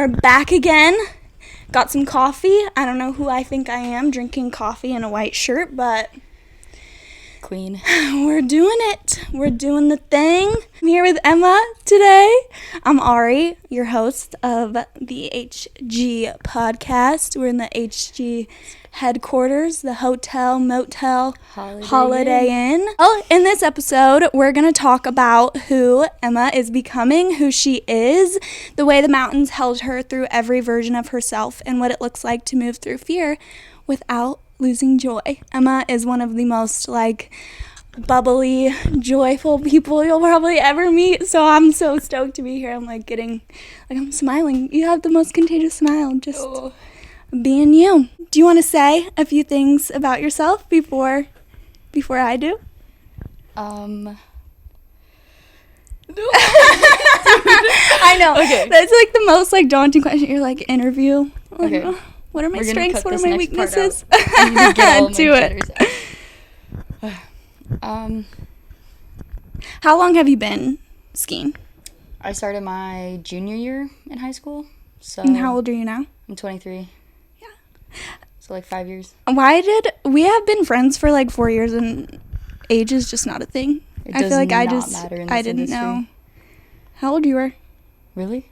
We're back again. Got some coffee. I don't know who I think I am drinking coffee in a white shirt, but Queen. we're doing it. We're doing the thing. I'm here with Emma today. I'm Ari, your host of the HG podcast. We're in the HG headquarters, the Hotel Motel Holiday Inn. Oh, in this episode, we're going to talk about who Emma is becoming, who she is, the way the mountains held her through every version of herself, and what it looks like to move through fear without losing joy. Emma is one of the most bubbly, joyful people you'll probably ever meet, so I'm so stoked to be here. I'm smiling. You have the most contagious smile, just being you. Do you want to say a few things about yourself before I do? I know. Okay. That's the most daunting question. You're interview. Okay. What are my strengths? What are my weaknesses? I need to get all of my Do it. How long have you been skiing? I started my junior year in high school. So And how old are you now? I'm 23. Yeah. So 5 years. We have been friends for 4 years and age is just not a thing? It I does feel like not matter in this I didn't industry. know how old you were. Really?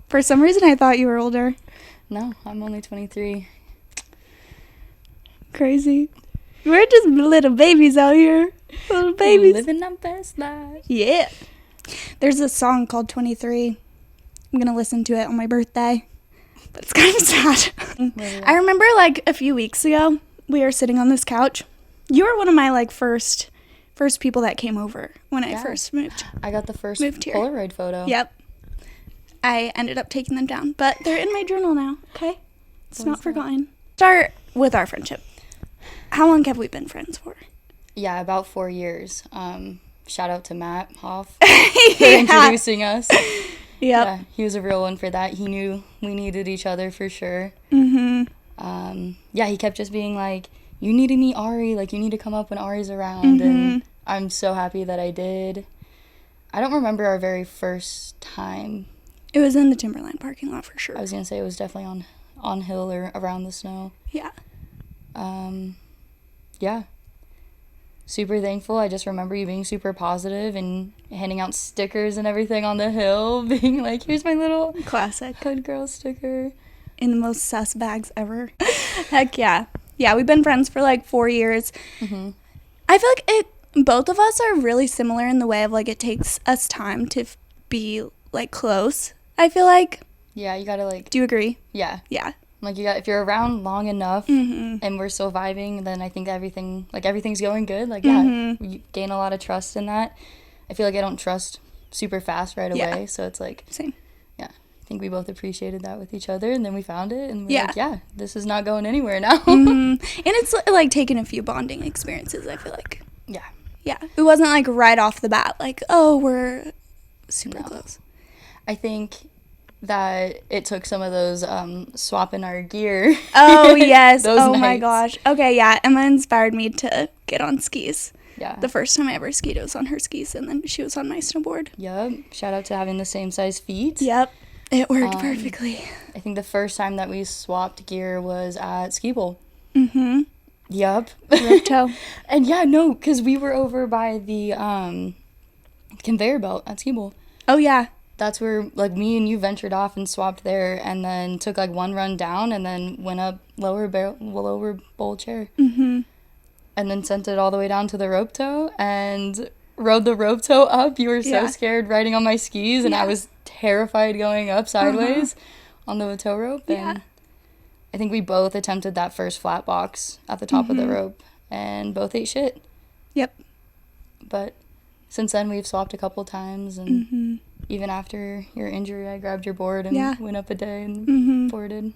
For some reason I thought you were older. No, I'm only 23. Crazy. We're just little babies out here. Little babies. Living our best life. Yeah. There's a song called 23. I'm going to listen to it on my birthday. But it's kind of sad. I remember a few weeks ago, we were sitting on this couch. You were one of my first people that came over when I first moved. I got the first Moved here. Polaroid photo. Yep. I ended up taking them down, but they're in my journal now, okay? It's not forgotten. Start with our friendship. How long have we been friends for? Yeah, about 4 years. Shout out to Matt Hoff for introducing us. Yep. Yeah, he was a real one for that. He knew we needed each other for sure. Mm-hmm. Yeah, he kept just being you need to meet Ari. You need to come up when Ari's around. And I'm so happy that I did. I don't remember our very first time. It was in the Timberline parking lot for sure. I was going to say it was definitely on hill or around the snow. Yeah. Yeah. Super thankful. I just remember you being super positive and handing out stickers and everything on the hill, being here's my little Classic. good girl sticker. In the most sus bags ever. Heck yeah. Yeah, we've been friends for 4 years. Mm-hmm. I feel both of us are really similar in the way of it takes us time to be close. I feel Yeah, you gotta Do you agree? Yeah. Yeah. If you're around long enough and we're still vibing, then I think everything's going good. Yeah, you gain a lot of trust in that. I feel I don't trust super fast right away, so it's Same. Yeah, I think we both appreciated that with each other, and then we found it, and we're Yeah. this is not going anywhere now. And it's taking a few bonding experiences, I feel like. Yeah. Yeah. It wasn't right off the bat, oh, we're super close. I think that it took some of those swapping our gear. Oh, yes. Those my nights. gosh. Okay, yeah. Emma inspired me to get on skis. Yeah. The first time I ever skied, it was on her skis, and then she was on my snowboard. Yep. Shout out to having the same size feet. Yep. It worked perfectly. I think the first time that we swapped gear was at Ski Bowl. Mm-hmm. Yep. Toe. And yeah, no, because we were over by the conveyor belt at Ski Bowl. Oh, yeah. That's where me and you ventured off and swapped there, and then took one run down, and then went up lower bowl chair, Mm-hmm. and then sent it all the way down to the rope toe and rode the rope toe up. You were so scared riding on my skis, and I was terrified going up sideways on the toe rope. And I think we both attempted that first flat box at the top of the rope, and both ate shit. Yep. But since then, we've swapped a couple times, and even after your injury, I grabbed your board and went up a day and boarded.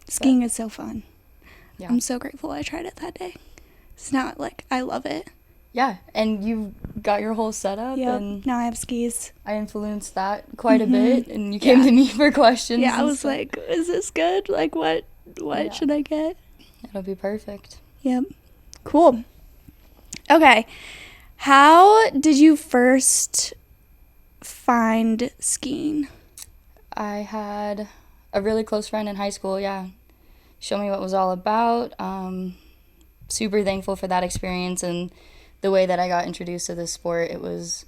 Skiing is so fun. Yeah. I'm so grateful I tried it that day. It's not I love it. Yeah, and you got your whole setup, and now I have skis. I influenced that quite a bit, and you came to me for questions. Yeah, I was is this good? What should I get? It'll be perfect. Yep. Cool. Okay. How did you first find skiing? I had a really close friend in high school, yeah, show me what it was all about. Super thankful for that experience and the way that I got introduced to this sport. It was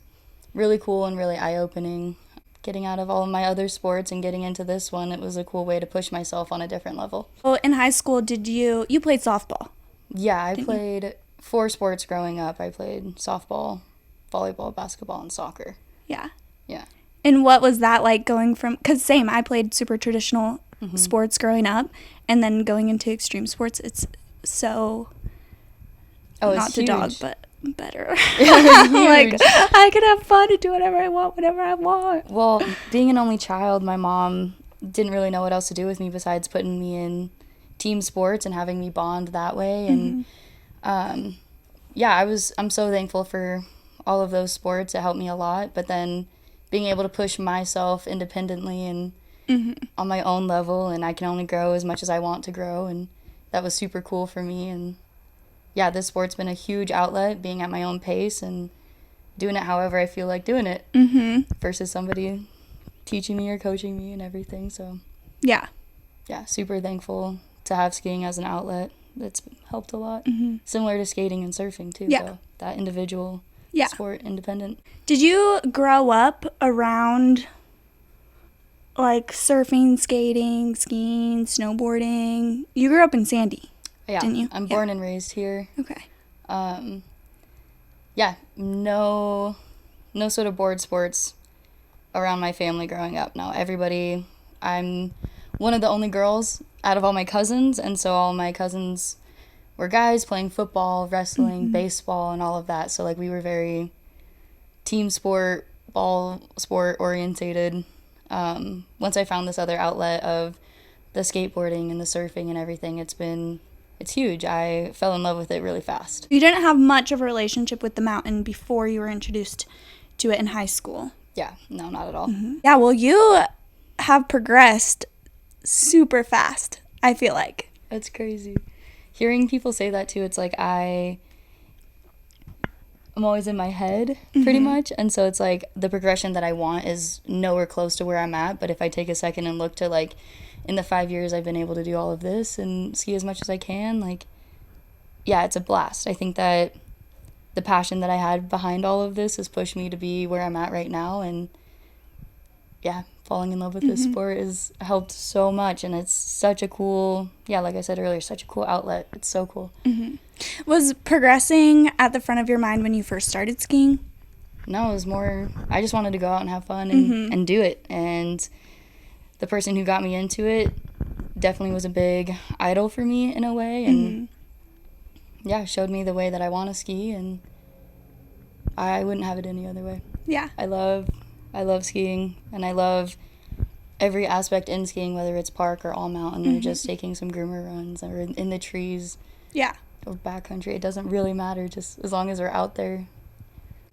really cool and really eye-opening. Getting out of all of my other sports and getting into this one, it was a cool way to push myself on a different level. Well, in high school, you played softball? Yeah, I played 4 sports growing up. I played softball, volleyball, basketball, and soccer. Yeah. Yeah. And what was that like going from, because same, I played super traditional sports growing up, and then going into extreme sports, it's so, not to dog, but better. Like, I can have fun and do whatever I want, whenever I want. Well, being an only child, my mom didn't really know what else to do with me besides putting me in team sports and having me bond that way. And yeah, I'm so thankful for all of those sports. It helped me a lot. But then being able to push myself independently and on my own level, and I can only grow as much as I want to grow, and that was super cool for me. And yeah, this sport's been a huge outlet, being at my own pace and doing it however I feel like doing it versus somebody teaching me or coaching me and everything. So yeah, super thankful to have skiing as an outlet. That's helped a lot. Similar to skating and surfing too. Yeah. So that individual sport, independent. Did you grow up around like surfing, skating, skiing, snowboarding? You grew up in Sandy, didn't you? I'm born and raised here. Okay. Yeah, no sort of board sports around my family growing up. No, I'm one of the only girls out of all my cousins, and so all my cousins were guys playing football, wrestling, baseball, and all of that. So like we were very team sport, ball sport orientated. Once I found this other outlet of the skateboarding and the surfing and everything, it's huge. I fell in love with it really fast. You didn't have much of a relationship with the mountain before you were introduced to it in high school. Yeah, no, not at all. Yeah, well, you have progressed super fast, I feel like. That's crazy. Hearing people say that too, it's like I'm always in my head pretty much, and so it's like the progression that I want is nowhere close to where I'm at. But if I take a second and look to like in the 5 years I've been able to do all of this and ski as much as I can, like, yeah, it's a blast. I think that the passion that I had behind all of this has pushed me to be where I'm at right now, and yeah, falling in love with this sport has helped so much, and it's such a cool, like I said earlier, such a cool outlet. It's so cool. Was progressing at the front of your mind when you first started skiing? No, it was more, I just wanted to go out and have fun and do it. And the person who got me into it definitely was a big idol for me in a way, and showed me the way that I want to ski, and I wouldn't have it any other way. Yeah. I love skiing, and I love every aspect in skiing, whether it's park or all mountain or just taking some groomer runs or in the trees. Yeah. Or backcountry. It doesn't really matter, just as long as we're out there.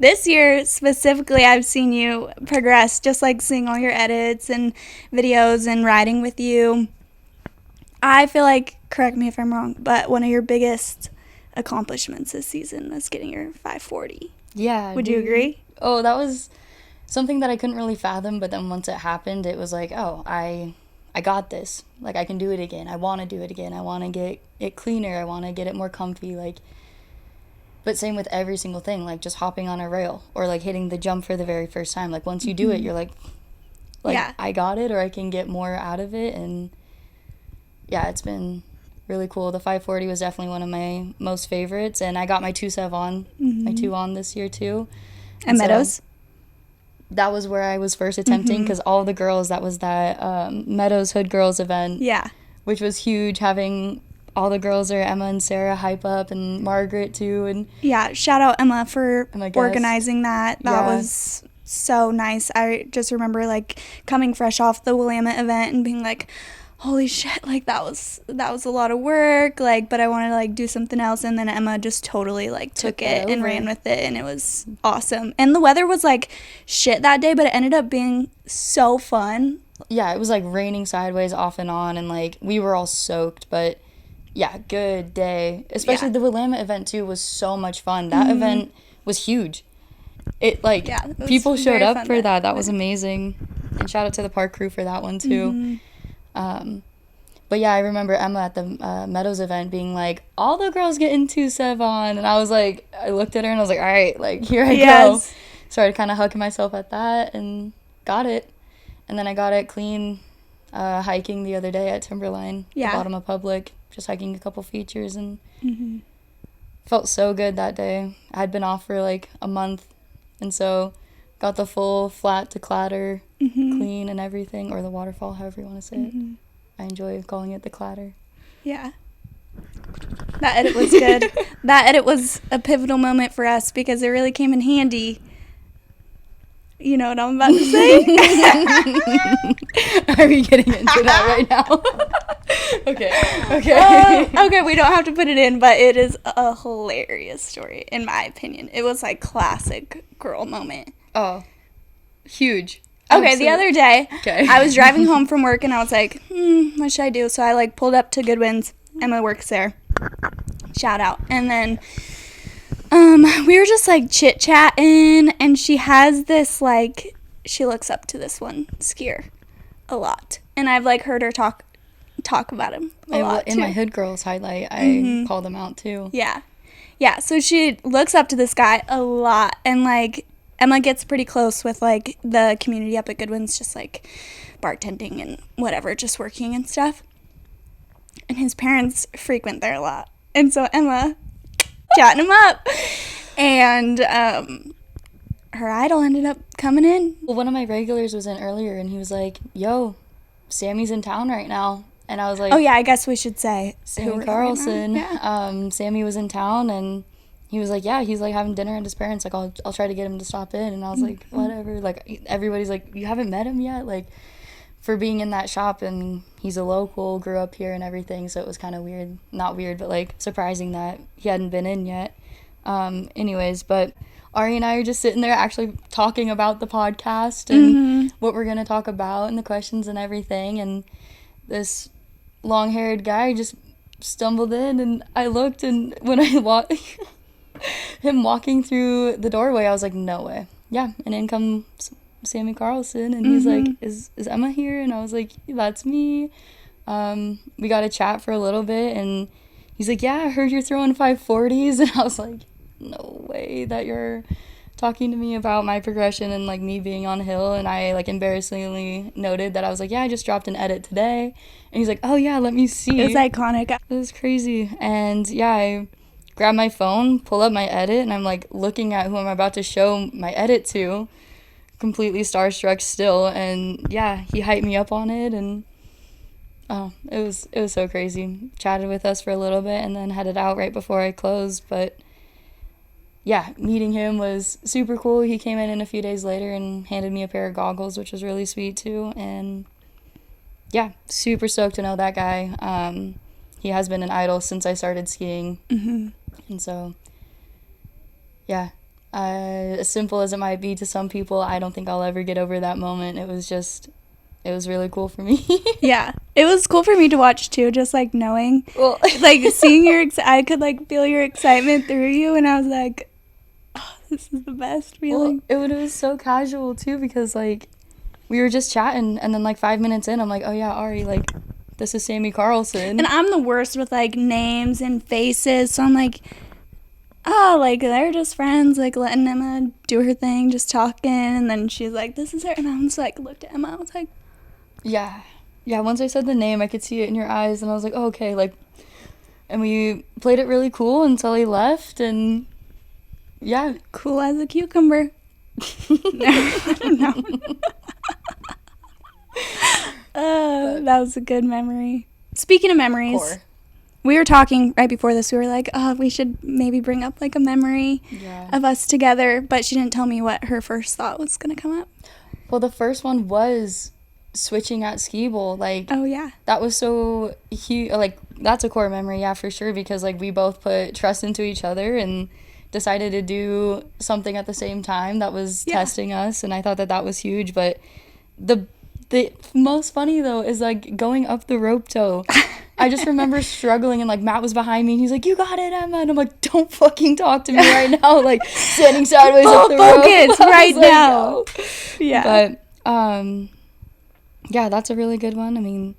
This year specifically, I've seen you progress, just like seeing all your edits and videos and riding with you. I feel like, correct me if I'm wrong, but one of your biggest accomplishments this season was getting your 540. Yeah. Would you agree? Oh, that was something that I couldn't really fathom, but then once it happened, it was like, oh, I got this. Like, I can do it again. I want to do it again. I want to get it cleaner. I want to get it more comfy. Like, but same with every single thing, like just hopping on a rail or like hitting the jump for the very first time. Like, once you do it, you're like yeah, I got it, or I can get more out of it. And yeah, it's been really cool. The 540 was definitely one of my most favorites, and I got my 2.7 on, my 2 on this year too. And Meadows? So that was where I was first attempting, because all the girls, that was that Meadows Hood Girls event. Yeah. Which was huge, having all the girls there, Emma and Sarah, hype up, and Margaret too. And yeah, shout out Emma for organizing that. That was so nice. I just remember like coming fresh off the Willamette event and being like, holy shit, like that was a lot of work, like, but I wanted to like do something else, and then Emma just totally like took it and ran with it, and it was awesome. And the weather was like shit that day, but it ended up being so fun. Yeah, it was like raining sideways off and on, and like we were all soaked, but yeah, good day. Especially the Willamette event too was so much fun. That event was huge. It like people showed up for that. That was amazing. And shout out to the park crew for that one too. But yeah, I remember Emma at the Meadows event being like, all the girls get into Sevon. And I was like, I looked at her and I was like, all right, like, here I go. Started kind of hugging myself at that and got it. And then I got it clean hiking the other day at Timberline, the bottom of Public, just hiking a couple features, and felt so good that day. I had been off for like a month, and so got the full flat to clatter clean and everything, or the waterfall, however you want to say it. I enjoy calling it the clatter. Yeah. That edit was good. That edit was a pivotal moment for us because it really came in handy. You know what I'm about to say? Are we getting into that right now? Okay. Okay, we don't have to put it in, but it is a hilarious story, in my opinion. It was like classic girl moment. Oh, huge. Okay, the other day, I was driving home from work, and I was like, what should I do? So I, like, pulled up to Goodwin's. Emma works there. Shout out. And then we were just, like, chit-chatting, and she has this, like, she looks up to this one skier a lot. And I've, like, heard her talk about him a lot, in my Hood Girls highlight, I call them out, too. Yeah, so she looks up to this guy a lot, and, like, Emma gets pretty close with, like, the community up at Goodwin's, just, like, bartending and whatever, just working and stuff. And his parents frequent there a lot. And so Emma chatting him up. And her idol ended up coming in. Well, one of my regulars was in earlier, and he was like, yo, Sammy's in town right now. And I was like... Oh, yeah, I guess we should say. Sammy Carlson. Yeah. Sammy was in town, and... He was like, yeah, he's, like, having dinner at his parents'. Like, I'll try to get him to stop in. And I was like, whatever. Like, everybody's like, you haven't met him yet? Like, for being in that shop, and he's a local, grew up here and everything. So it was kind of weird. Not weird, but, like, surprising that he hadn't been in yet. Anyways, but Ari and I are just sitting there actually talking about the podcast and what we're going to talk about and the questions and everything. And this long-haired guy just stumbled in, and I looked, and when I walked... him walking through the doorway, I was like, no way. Yeah, and in comes Sammy Carlson, and he's like, is Emma here? And I was like, that's me. We got to chat for a little bit, and he's like, yeah, I heard you're throwing 540s, and I was like, no way that you're talking to me about my progression and, like, me being on hill. And I, like, embarrassingly noted that I was like, yeah, I just dropped an edit today. And he's like, oh, yeah, let me see. It was iconic. It was crazy. And, yeah, I grab my phone, pull up my edit, and I'm, like, looking at who I'm about to show my edit to, completely starstruck still. And, yeah, he hyped me up on it, and, oh, it was so crazy. Chatted with us for a little bit and then headed out right before I closed. But, yeah, meeting him was super cool. He came in a few days later and handed me a pair of goggles, which was really sweet, too. And, yeah, super stoked to know that guy. He has been an idol since I started skiing. And so, yeah, as simple as it might be to some people, I don't think I'll ever get over that moment. It was really cool for me. Yeah, it was cool for me to watch too, just like knowing, like seeing I could like feel your excitement through you, and I was like, oh, this is the best feeling. Well, it was so casual too, because like we were just chatting, and then like 5 minutes in, I'm like, oh yeah, Ari, like, this is Sammy Carlson. And I'm the worst with, like, names and faces, so I'm like, oh, like, they're just friends, like, letting Emma do her thing, just talking, and then she's like, this is her, and I was like, looked at Emma, I was like... Yeah, once I said the name, I could see it in your eyes, and I was like, oh, okay, like, and we played it really cool until he left, and, yeah. Cool as a cucumber. I don't know. That was a good memory. Speaking of memories, we were talking right before this. We were like, oh, we should maybe bring up like a memory of us together. But she didn't tell me what her first thought was going to come up. Well, the first one was switching at Ski Bowl. Like, oh, yeah. That was so huge. Like, that's a core memory, yeah, for sure. Because, like, we both put trust into each other and decided to do something at the same time that was testing us. And I thought that was huge. But the most funny, though, is, like, going up the rope toe. I just remember struggling, and, like, Matt was behind me, and he's like, you got it, Emma. And I'm like, don't fucking talk to me right now. Like, standing sideways up the rope. Focus right now. No. Yeah. But, Yeah, that's a really good one. I mean,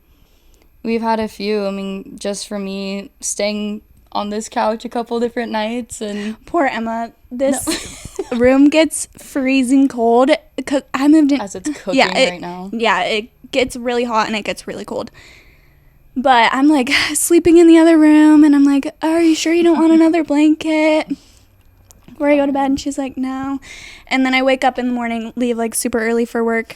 we've had a few. I mean, just for me staying on this couch a couple different nights and Poor Emma. This room gets freezing cold because I moved in. as it's cooking right now. Yeah, it gets really hot and it gets really cold. But I'm like sleeping in the other room and I'm like, are you sure you don't want another blanket before I go to bed? And she's like, no. And then I wake up in the morning, leave like super early for work.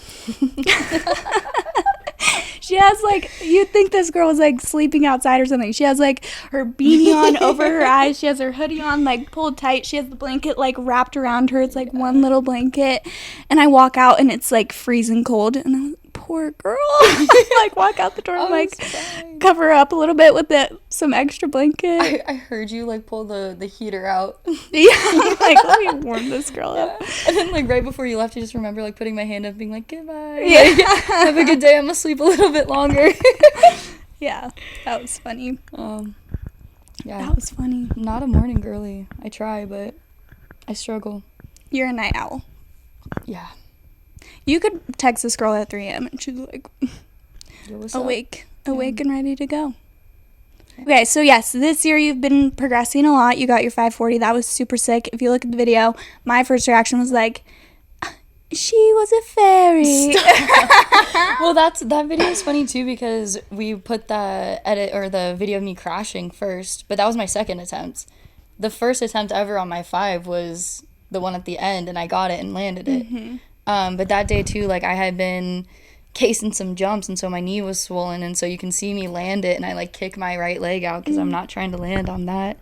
She has like, you'd think this girl was like sleeping outside or something. She has like her beanie on over her eyes. She has her hoodie on like pulled tight. She has the blanket like wrapped around her. It's like one little blanket. And I walk out and it's like freezing cold. And I'm like, poor girl. Like walk out the door and like cover her up a little bit with some extra blanket. I heard you like pull the heater out. Yeah, I'm like, let me warm this girl up. And then like right before you left, I just remember like putting my hand up being like, goodbye. Yeah. Like, have a good day. I'm gonna sleep a little bit longer. Yeah, that was funny. Yeah. That was funny. Not a morning girly. I try, but I struggle. You're a night owl. Yeah. You could text this girl at 3 a.m. and she's like Yo, what's awake and ready to go. Okay, so yes, this year you've been progressing a lot. You got your 540. That was super sick. If you look at the video, my first reaction was like, she was a fairy. Well, that video is funny too because we put the edit or the video of me crashing first, but that was my second attempt. The first attempt ever on my 5 was the one at the end, and I got it and landed it. Mm-hmm. But that day too, like I had been casing some jumps, and so my knee was swollen, and so you can see me land it, and I like kick my right leg out because I'm not trying to land on that.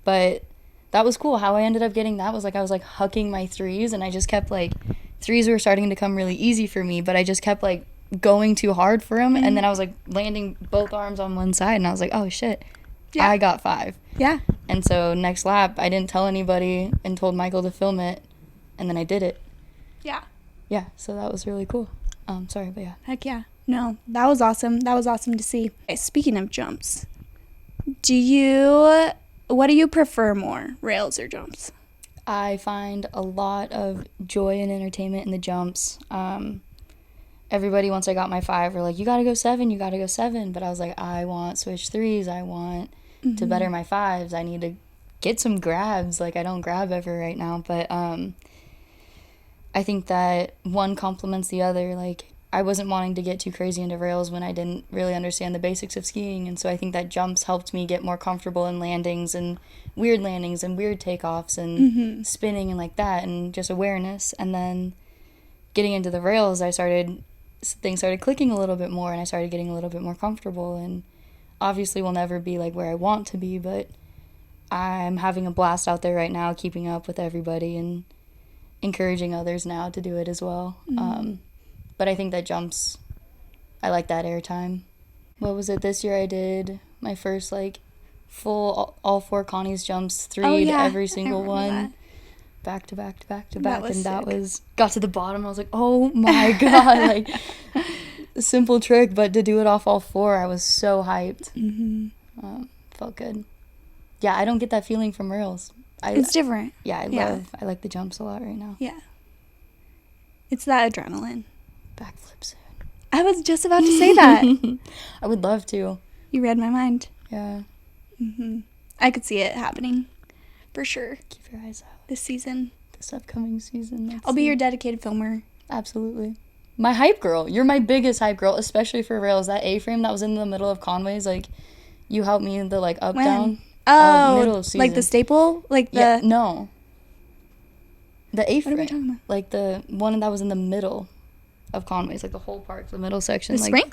But that was cool. How I ended up getting that was like I was like hucking my threes, and I just kept like threes were starting to come really easy for me, but I just kept like going too hard for them, and then I was like landing both arms on one side, and I was like, oh shit, Yeah. I got 5. Yeah. And so next lap, I didn't tell anybody and told Michael to film it, and then I did it. Yeah. Yeah, so that was really cool. Sorry, but yeah. Heck yeah. No, that was awesome. That was awesome to see. Okay, speaking of jumps, what do you prefer more, rails or jumps? I find a lot of joy and entertainment in the jumps. Everybody, once I got my 5, were like, you gotta go 7, you gotta go 7. But I was like, I want switch 3s. I want to better my 5s. I need to get some grabs. Like, I don't grab ever right now. But I think that one complements the other. Like, I wasn't wanting to get too crazy into rails when I didn't really understand the basics of skiing. And so I think that jumps helped me get more comfortable in landings and weird takeoffs and spinning and like that and just awareness. And then getting into the rails, things started clicking a little bit more, and I started getting a little bit more comfortable. And obviously we'll never be like where I want to be, but I'm having a blast out there right now, keeping up with everybody and encouraging others now to do it as well. But I think that jumps, I like that airtime. What was it? This year I did my first like full all 4 Connie's jumps, 3'd every single one. Back to back to back to back, and that was got to the bottom. I was like, oh my god, like a simple trick, but to do it off all 4, I was so hyped. Felt good. Yeah, I don't get that feeling from rails. It's different. Yeah, I like the jumps a lot right now. Yeah, it's that adrenaline. Backflip soon. I was just about to say that. I would love to. You read my mind. Yeah. I could see it happening, for sure. Keep your eyes out. This season. This upcoming season. I'll be your dedicated filmer. Absolutely. My hype girl. You're my biggest hype girl, especially for rails. That A-frame that was in the middle of Conway's, like, you helped me in the, like, up, down. Oh, middle of season. like the staple? Like the... Yeah, no. The A-frame. What are we talking about? Like, the one that was in the middle of Conway's, like, the whole part, the middle section. The like, spring?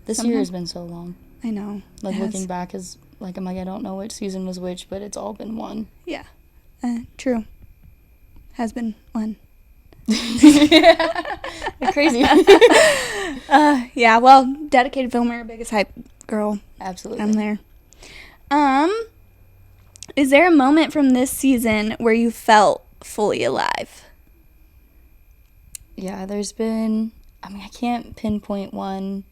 This year has been so long. I know. Like, looking back is, like, I'm like, I don't know which season was which, but it's all been one. Yeah. True. Has been one. Crazy. Yeah, well, dedicated filmer, biggest hype girl. Absolutely. I'm there. Is there a moment from this season where you felt fully alive? Yeah, there's been, I mean, I can't pinpoint one,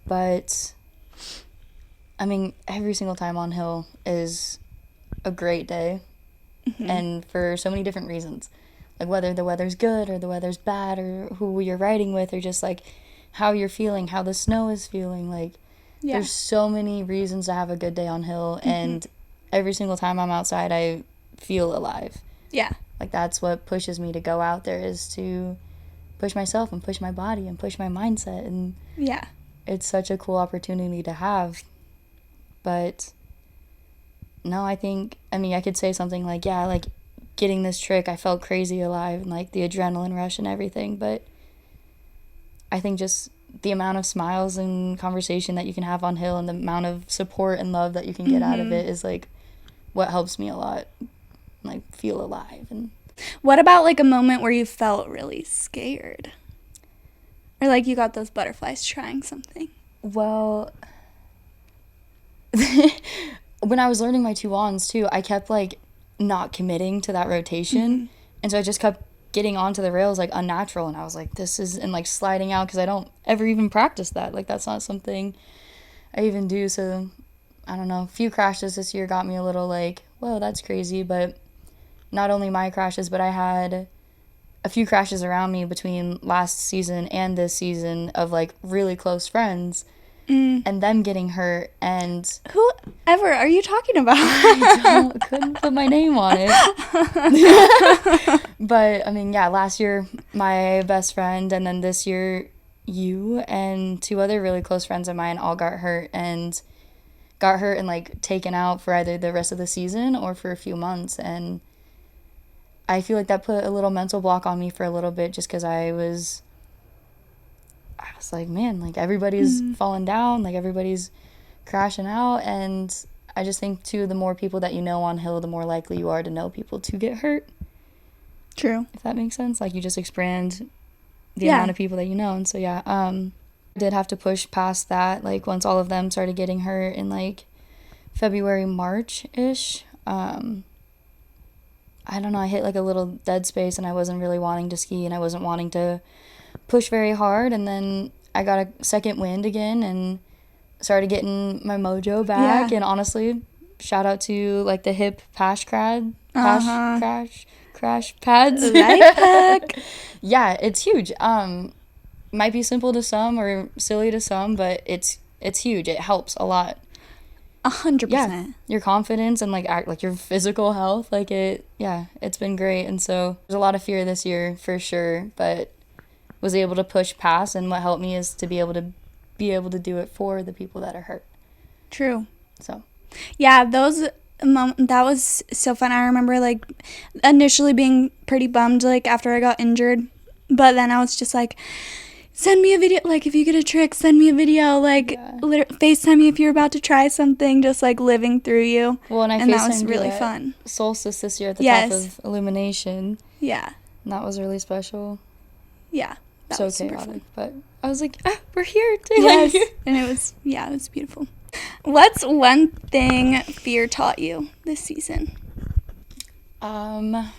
but, I mean, every single time on hill is a great day, and for so many different reasons. like whether the weather's good or the weather's bad or who you're riding with or just like how you're feeling, how the snow is feeling. Like there's so many reasons to have a good day on hill, and every single time I'm outside I feel alive. Yeah. Like that's what pushes me to go out there, is to push myself and push my body and push my mindset, and yeah, it's such a cool opportunity to have. But no, I mean I could say something like, yeah, like getting this trick I felt crazy alive and like the adrenaline rush and everything, but I think just the amount of smiles and conversation that you can have on hill and the amount of support and love that you can get out of it is like what helps me a lot, like feel alive. And what about like a moment where you felt really scared, or like you got those butterflies trying something? Well, when I was learning my 2-ons too, I kept like not committing to that rotation, and so I just kept getting onto the rails like unnatural, and I was like, this is, and like sliding out, because I don't ever even practice that. Like that's not something I even do. So I don't know, a few crashes this year got me a little like, whoa, that's crazy. But not only my crashes, but I had a few crashes around me between last season and this season of like really close friends and them getting hurt. And whoever are you talking about? I couldn't put my name on it. But I mean, yeah, last year my best friend, and then this year you and 2 other really close friends of mine all got hurt and like taken out for either the rest of the season or for a few months. And I feel like that put a little mental block on me for a little bit, just because I was like, man, like everybody's falling down, like everybody's crashing out. And I just think too, the more people that you know on hill, the more likely you are to know people to get hurt. True. If that makes sense. Like you just expand the amount of people that you know. And so yeah, I did have to push past that, like once all of them started getting hurt in like February, March-ish. I don't know, I hit like a little dead space, and I wasn't really wanting to ski, and I wasn't wanting to push very hard. And then I got a second wind again and started getting my mojo back. And honestly, shout out to like the hip crash pads. Life hack. Yeah, it's huge. Might be simple to some or silly to some, but it's huge. It helps a lot. 100%. Yeah, your confidence and like your physical health, like it's been great. And so there's a lot of fear this year for sure, but was able to push past, and what helped me is to be able to do it for the people that are hurt. True. So yeah, that was so fun. I remember like initially being pretty bummed like after I got injured, but then I was just like, send me a video, like if you get a trick, send me a video, like FaceTime me if you're about to try something, just like living through you. Well, and that was really fun. Solstice this year at the top of Illumination. Yeah. And that was really special. Yeah. That so was chaotic, super fun. but I was like, we're here too. Yes. And it was beautiful. What's one thing fear taught you this season? And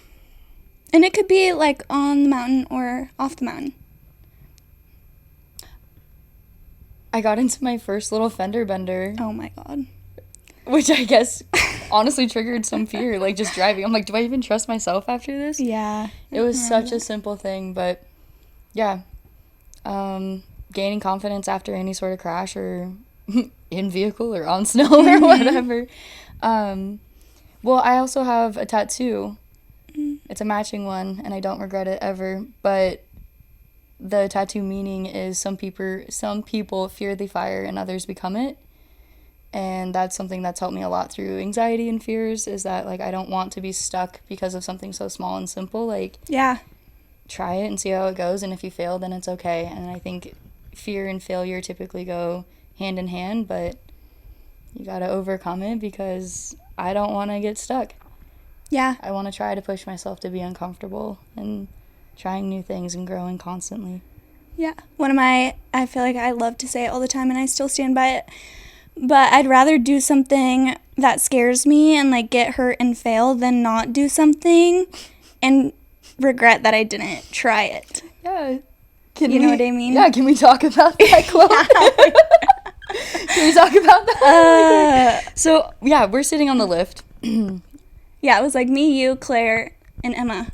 it could be like on the mountain or off the mountain. I got into my first little fender bender. Oh my God. Which I guess honestly triggered some fear, like just driving. I'm like, do I even trust myself after this? Yeah. It was such a simple thing, but yeah. Gaining confidence after any sort of crash or in vehicle or on snow or whatever. Well, I also have a tattoo. It's a matching one, and I don't regret it ever, but the tattoo meaning is some people fear the fire and others become it. And that's something that's helped me a lot through anxiety and fears, is that like I don't want to be stuck because of something so small and simple. Like, yeah, try it and see how it goes, and if you fail, then it's okay. And I think fear and failure typically go hand in hand, but you got to overcome it, because I don't want to get stuck. Yeah. I want to try to push myself to be uncomfortable and trying new things and growing constantly. Yeah. I feel like I love to say it all the time, and I still stand by it, but I'd rather do something that scares me and like get hurt and fail than not do something and regret that I didn't try it. Yeah. You know what I mean? Yeah, can we talk about that quote? Can we talk about that? So, yeah, we're sitting on the lift. Yeah, it was like me, you, Claire, and Emma.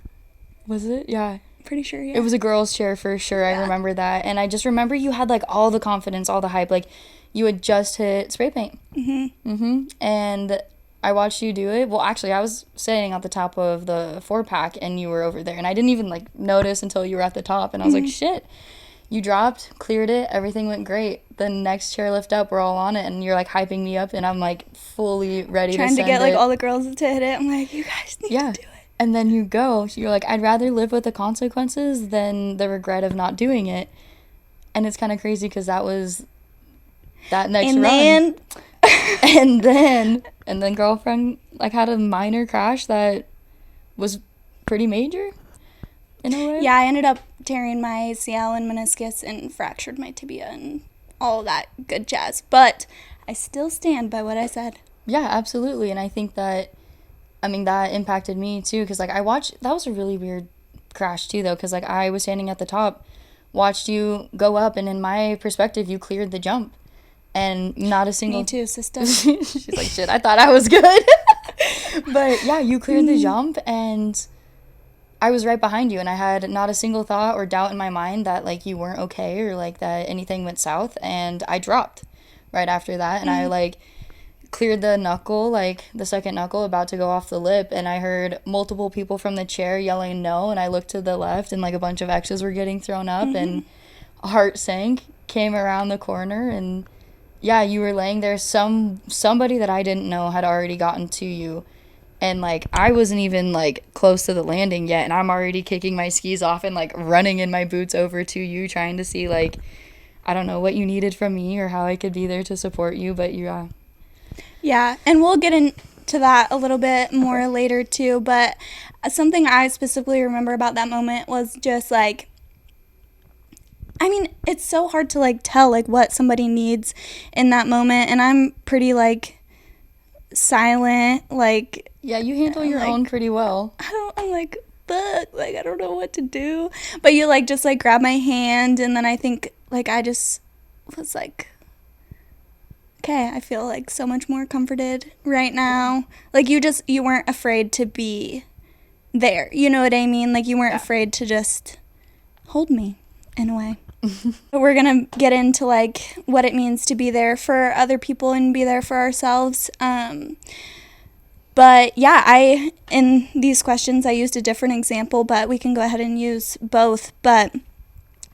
Was it? Yeah. Pretty sure, yeah. It was a girl's chair for sure. I remember that. And I just remember you had, like, all the confidence, all the hype. Like, you had just hit spray paint. And I watched you do it. Well, actually, I was sitting at the top of the 4-pack, and you were over there. And I didn't even, like, notice until you were at the top. And I was like, shit. You dropped, cleared it, everything went great. The next chairlift up, we're all on it, and you're, like, hyping me up, and I'm, like, fully ready to send it. Trying to get, like, all the girls to hit it. I'm like, you guys need to do it. And then you go. You're like, I'd rather live with the consequences than the regret of not doing it. And it's kind of crazy because that was that next run. And then girlfriend, like, had a minor crash that was pretty major in a way. Yeah, I ended up tearing my ACL and meniscus and fractured my tibia and all that good jazz. But I still stand by what I said. Yeah, absolutely. And I think that, I mean, that impacted me too, because, like, I watched, that was a really weird crash too, though, because, like, I was standing at the top, watched you go up, and in my perspective, you cleared the jump, and not a single... Me too, sister. She's like, shit, I thought I was good. But, yeah, you cleared the jump, and I was right behind you, and I had not a single thought or doubt in my mind that, like, you weren't okay, or, like, that anything went south, and I dropped right after that, and I, like... cleared the knuckle, like the second knuckle, about to go off the lip, and I heard multiple people from the chair yelling no, and I looked to the left, and like a bunch of X's were getting thrown up, and a heart sank, came around the corner, and yeah, you were laying there. Somebody that I didn't know had already gotten to you, and like I wasn't even like close to the landing yet, and I'm already kicking my skis off and like running in my boots over to you, trying to see, like, I don't know what you needed from me or how I could be there to support you, but Yeah, and we'll get into that a little bit more later too, but something I specifically remember about that moment was just like, I mean, it's so hard to like tell like what somebody needs in that moment, and I'm pretty like silent, like, yeah, you handle your own pretty well. I'm like, fuck, like I don't know what to do, but you like just like grab my hand, and then I think like I just was like, okay, I feel like so much more comforted right now. Like you weren't afraid to be there. You know what I mean? Like you weren't afraid to just hold me in a way. We're going to get into like what it means to be there for other people and be there for ourselves. But yeah, in these questions, I used a different example, but we can go ahead and use both. But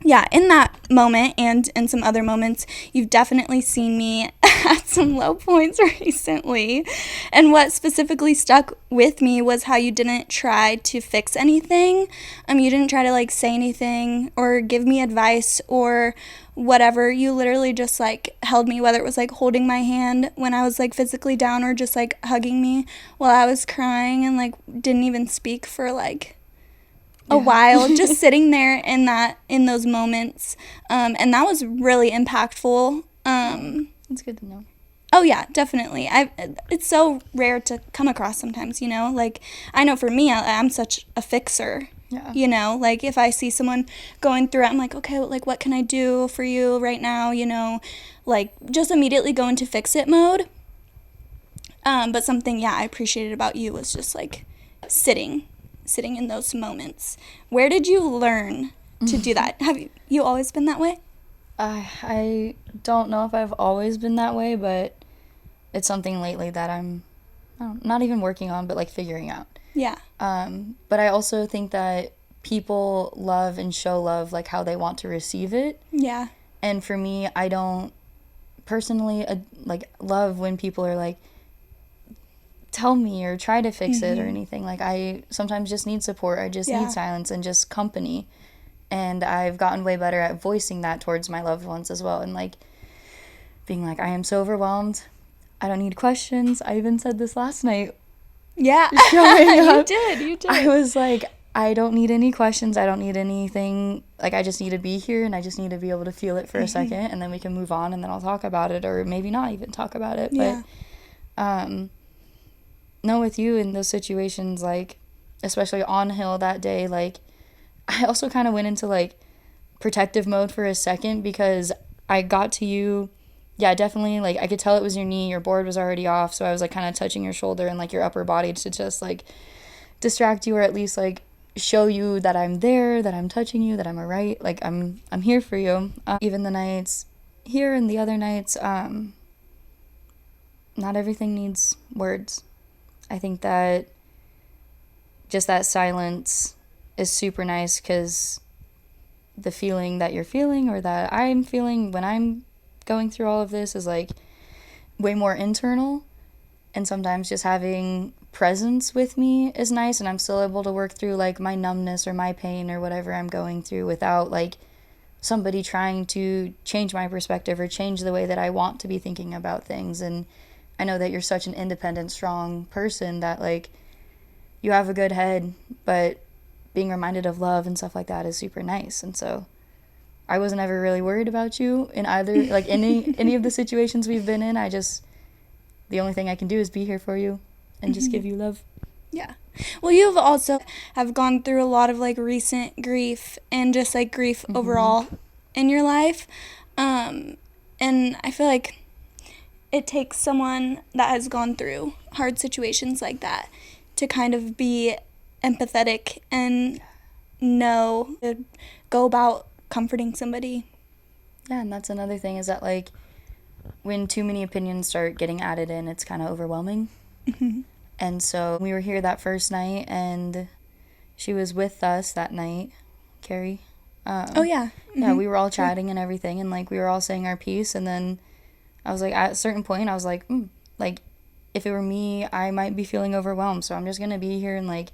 yeah, in that moment and in some other moments, you've definitely seen me at some low points recently. And what specifically stuck with me was how you didn't try to fix anything. You didn't try to like say anything or give me advice or whatever. You literally just like held me, whether it was like holding my hand when I was like physically down or just like hugging me while I was crying, and like didn't even speak for like a while, just sitting there in those moments, and that was really impactful. It's good to know. Oh yeah, definitely. It's so rare to come across sometimes, you know, like I know for me, I'm such a fixer. You know, like if I see someone going through it, I'm like, okay, like what can I do for you right now, you know, like just immediately go into fix it mode. But something I appreciated about you was just like sitting in those moments. Where did you learn to do that? Have you always been that way? I don't know if I've always been that way, but it's something lately that I'm not even working on, but like figuring out. Yeah. But I also think that people love and show love like how they want to receive it. Yeah. And for me, I don't personally like love when people are like, tell me or try to fix it or anything. Like I sometimes just need support. I just need silence and just company. And I've gotten way better at voicing that towards my loved ones as well, and like being like, I am so overwhelmed, I don't need questions. I even said this last night. Yeah. You did. I was like, I don't need any questions, I don't need anything, like I just need to be here, and I just need to be able to feel it for a second, and then we can move on, and then I'll talk about it, or maybe not even talk about it. But no, with you in those situations, like especially on hill that day, like I also kind of went into like protective mode for a second, because I got to you, definitely, like I could tell it was your knee, your board was already off, so I was like kind of touching your shoulder and like your upper body to just like distract you, or at least like show you that I'm there, that I'm touching you, that I'm alright. Like, I'm here for you. Even the nights here and the other nights, not everything needs words. I think that just that silence is super nice, because the feeling that you're feeling, or that I'm feeling when I'm going through all of this, is like way more internal. And sometimes just having presence with me is nice, and I'm still able to work through like my numbness or my pain or whatever I'm going through without like somebody trying to change my perspective or change the way that I want to be thinking about things. And I know that you're such an independent, strong person that like you have a good head, but being reminded of love and stuff like that is super nice. And so I wasn't ever really worried about you in either, like any of the situations we've been in. The only thing I can do is be here for you and just give you love. Yeah. Well, you've also have gone through a lot of like recent grief and just like grief overall in your life. And I feel like it takes someone that has gone through hard situations like that to kind of be empathetic and know to go about comforting somebody. Yeah, and that's another thing, is that like when too many opinions start getting added in, it's kind of overwhelming. And so we were here that first night, and she was with us that night, Carrie. Oh, yeah. Yeah, we were all chatting and everything, and like we were all saying our piece. And then I was like, at a certain point, I was like, like if it were me, I might be feeling overwhelmed. So I'm just gonna be here and like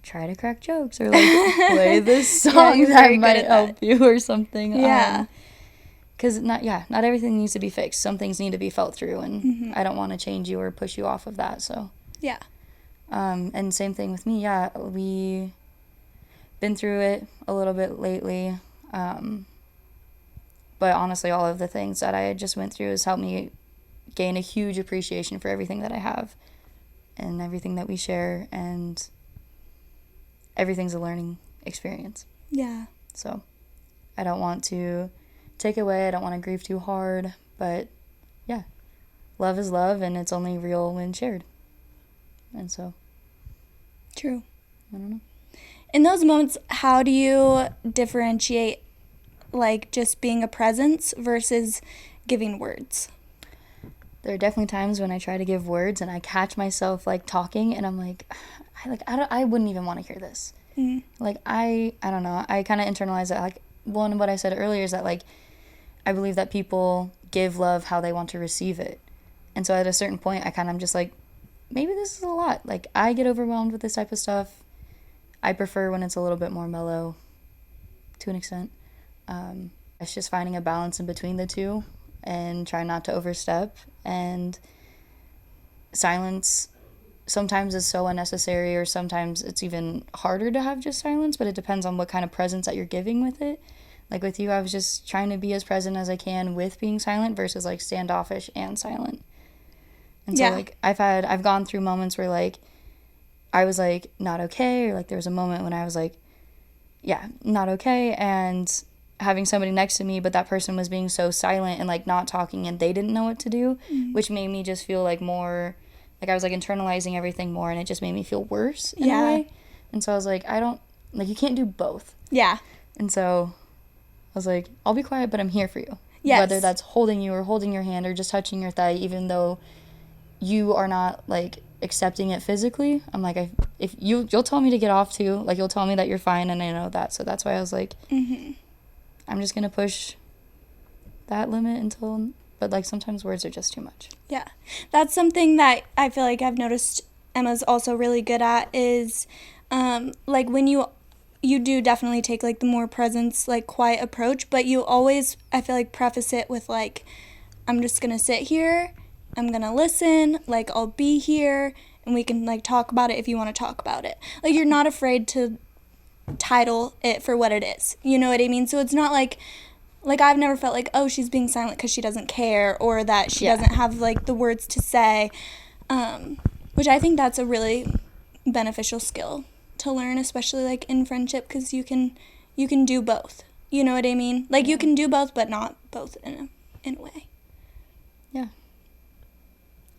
try to crack jokes or like play this song that might help you or something. Yeah. Because not everything needs to be fixed. Some things need to be felt through, and I don't want to change you or push you off of that. So yeah. And same thing with me. Yeah, we been through it a little bit lately. But honestly, all of the things that I just went through has helped me gain a huge appreciation for everything that I have and everything that we share, and everything's a learning experience. Yeah. So I don't want to take away. I don't want to grieve too hard. But yeah, love is love, and it's only real when shared. And so. True. I don't know. In those moments, how do you differentiate like just being a presence versus giving words? There are definitely times when I try to give words and I catch myself like talking, and I'm like, I wouldn't even want to hear this. Like I don't know. I kind of internalize it. Like what I said earlier is that like I believe that people give love how they want to receive it. And so at a certain point, I kind of am just like, maybe this is a lot. Like I get overwhelmed with this type of stuff. I prefer when it's a little bit more mellow, to an extent. It's just finding a balance in between the two and try not to overstep. And silence sometimes is so unnecessary, or sometimes it's even harder to have just silence, but it depends on what kind of presence that you're giving with it. Like with you, I was just trying to be as present as I can with being silent versus like standoffish and silent. And so like I've gone through moments where like I was like not okay, or like there was a moment when I was like, yeah, not okay, and having somebody next to me, but that person was being so silent and like not talking, and they didn't know what to do, which made me just feel like more like I was like internalizing everything more, and it just made me feel worse in a way. And so I was like, I don't like, you can't do both. Yeah. And so I was like, I'll be quiet, but I'm here for you. Yes. Whether that's holding you or holding your hand or just touching your thigh, even though you are not like accepting it physically. I'm like, if you'll tell me to get off too. Like you'll tell me that you're fine, and I know that. So that's why I was like, I'm just gonna push that limit until. But like sometimes words are just too much. Yeah, that's something that I feel like I've noticed Emma's also really good at is, like when you do definitely take like the more presence, like quiet approach, but you always, I feel like, preface it with like, I'm just gonna sit here, I'm gonna listen, like I'll be here, and we can like talk about it if you want to talk about it. Like you're not afraid to title it for what it is. You know what I mean? So it's not like I've never felt like, oh, she's being silent because she doesn't care, or that she doesn't have like the words to say, which I think that's a really beneficial skill to learn, especially like in friendship, because you can do both. You know what I mean? Like you can do both, but not both in a way. Yeah.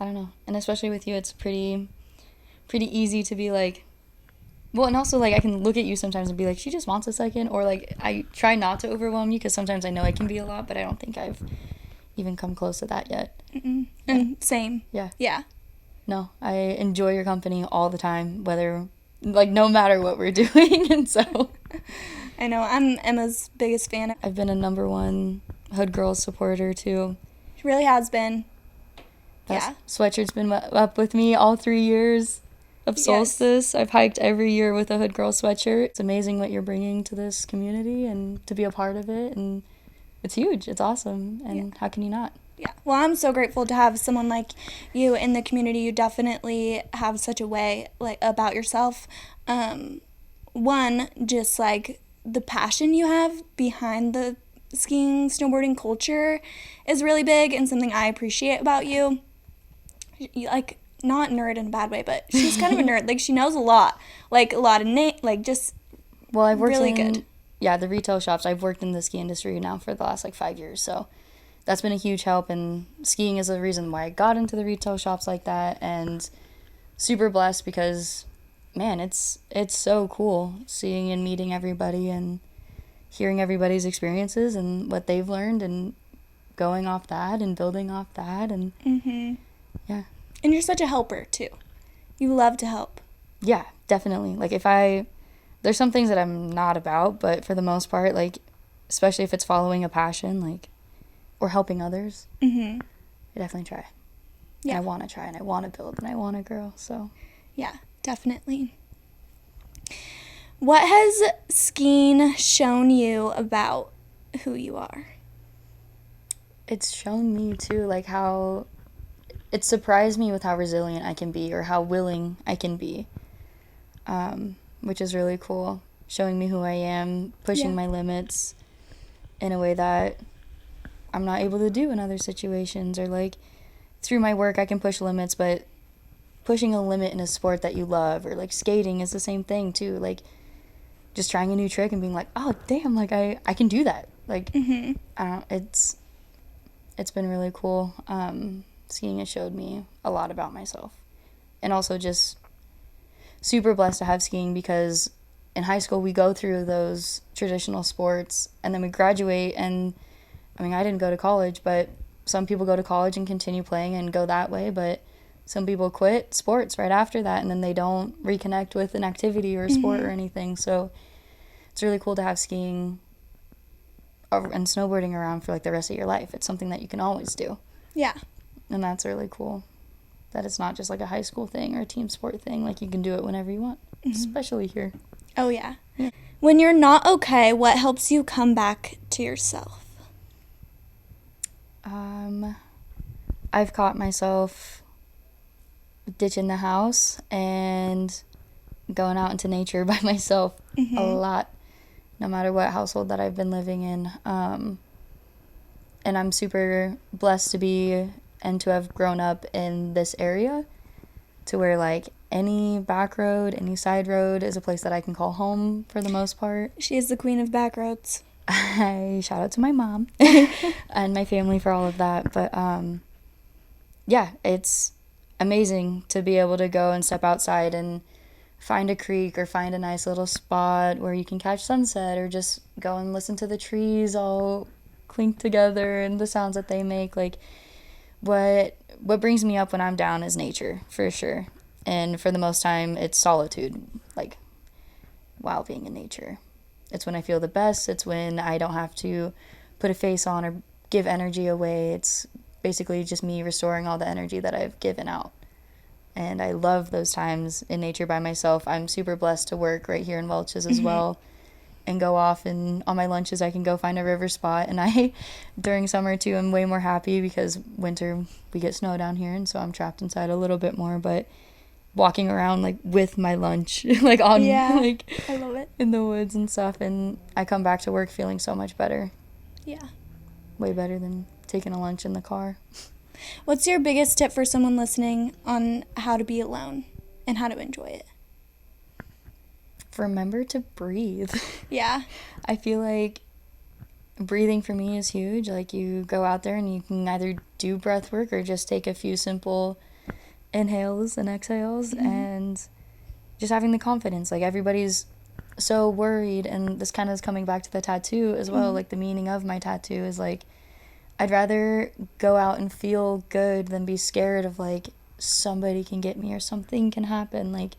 I don't know. And especially with you, it's pretty easy to be like, Well, and also, like, I can look at you sometimes and be like, she just wants a second. Or, like, I try not to overwhelm you because sometimes I know I can be a lot, but I don't think I've even come close to that yet. Mm-mm. Yeah. And same. Yeah. Yeah. No, I enjoy your company all the time, whether, like, no matter what we're doing. And so I know. I'm Emma's biggest fan. I've been a number one Hood Girls supporter, too. She really has been. Yeah. Sweatshirt's been up with me all 3 years of Solstice. Yes. I've hiked every year with a Hood Girl sweatshirt. It's amazing what you're bringing to this community and to be a part of it. And it's huge. It's awesome. And how can you not? Yeah. Well, I'm so grateful to have someone like you in the community. You definitely have such a way like about yourself. One, just like the passion you have behind the skiing, snowboarding culture is really big and something I appreciate about you. Like, not nerd in a bad way, but she's kind of a nerd. Like, she knows a lot. Like, a lot of like, just well, I've worked really good. Yeah, the retail shops. I've worked in the ski industry now for the last, like, 5 years, so that's been a huge help, and skiing is the reason why I got into the retail shops like that, and super blessed because, man, it's so cool seeing and meeting everybody and hearing everybody's experiences and what they've learned and going off that and building off that, and yeah. And you're such a helper, too. You love to help. Yeah, definitely. Like, there's some things that I'm not about, but for the most part, like, especially if it's following a passion, like, or helping others, I definitely try. Yeah. And I want to try, and I want to build, and I want to grow, so. Yeah, definitely. What has skiing shown you about who you are? It's shown me, too, like, how it surprised me with how resilient I can be or how willing I can be, which is really cool. Showing me who I am, pushing my limits in a way that I'm not able to do in other situations. Or, like, through my work I can push limits, but pushing a limit in a sport that you love, or, like, skating is the same thing, too. Like, just trying a new trick and being like, oh, damn, like, I can do that. Like, it's been really cool. Skiing has showed me a lot about myself. And also just super blessed to have skiing because in high school we go through those traditional sports and then we graduate, and I mean, I didn't go to college, but some people go to college and continue playing and go that way, but some people quit sports right after that and then they don't reconnect with an activity or a sport or anything. So it's really cool to have skiing and snowboarding around for like the rest of your life. It's something that you can always do. Yeah. And that's really cool, that it's not just like a high school thing or a team sport thing. Like, you can do it whenever you want, especially here. Oh, yeah. When you're not okay, what helps you come back to yourself? I've caught myself ditching the house and going out into nature by myself a lot, no matter what household that I've been living in. And I'm super blessed to be and to have grown up in this area to where, like, any back road, any side road is a place that I can call home for the most part. She is the queen of back roads. I shout out to my mom and my family for all of that. But, yeah, it's amazing to be able to go and step outside and find a creek or find a nice little spot where you can catch sunset, or just go and listen to the trees all clink together and the sounds that they make. Like, what brings me up when I'm down is nature, for sure. And for the most time, it's solitude, like, while being in nature. It's when I feel the best. It's when I don't have to put a face on or give energy away. It's basically just me restoring all the energy that I've given out. And I love those times in nature by myself. I'm super blessed to work right here in Welch's as well, and go off, and on my lunches I can go find a river spot. And I, during summer too, I'm way more happy because winter we get snow down here, and so I'm trapped inside a little bit more. But walking around, like, with my lunch, like, on, like, I love it, in the woods and stuff, and I come back to work feeling so much better. Yeah. Way better than taking a lunch in the car. What's your biggest tip for someone listening on how to be alone and how to enjoy it? Remember to breathe. Yeah. I feel like breathing for me is huge. Like, you go out there and you can either do breath work or just take a few simple inhales and exhales and just having the confidence. Like, everybody's so worried, and this kind of is coming back to the tattoo as well. Like, the meaning of my tattoo is, like, I'd rather go out and feel good than be scared of, like, somebody can get me or something can happen. Like,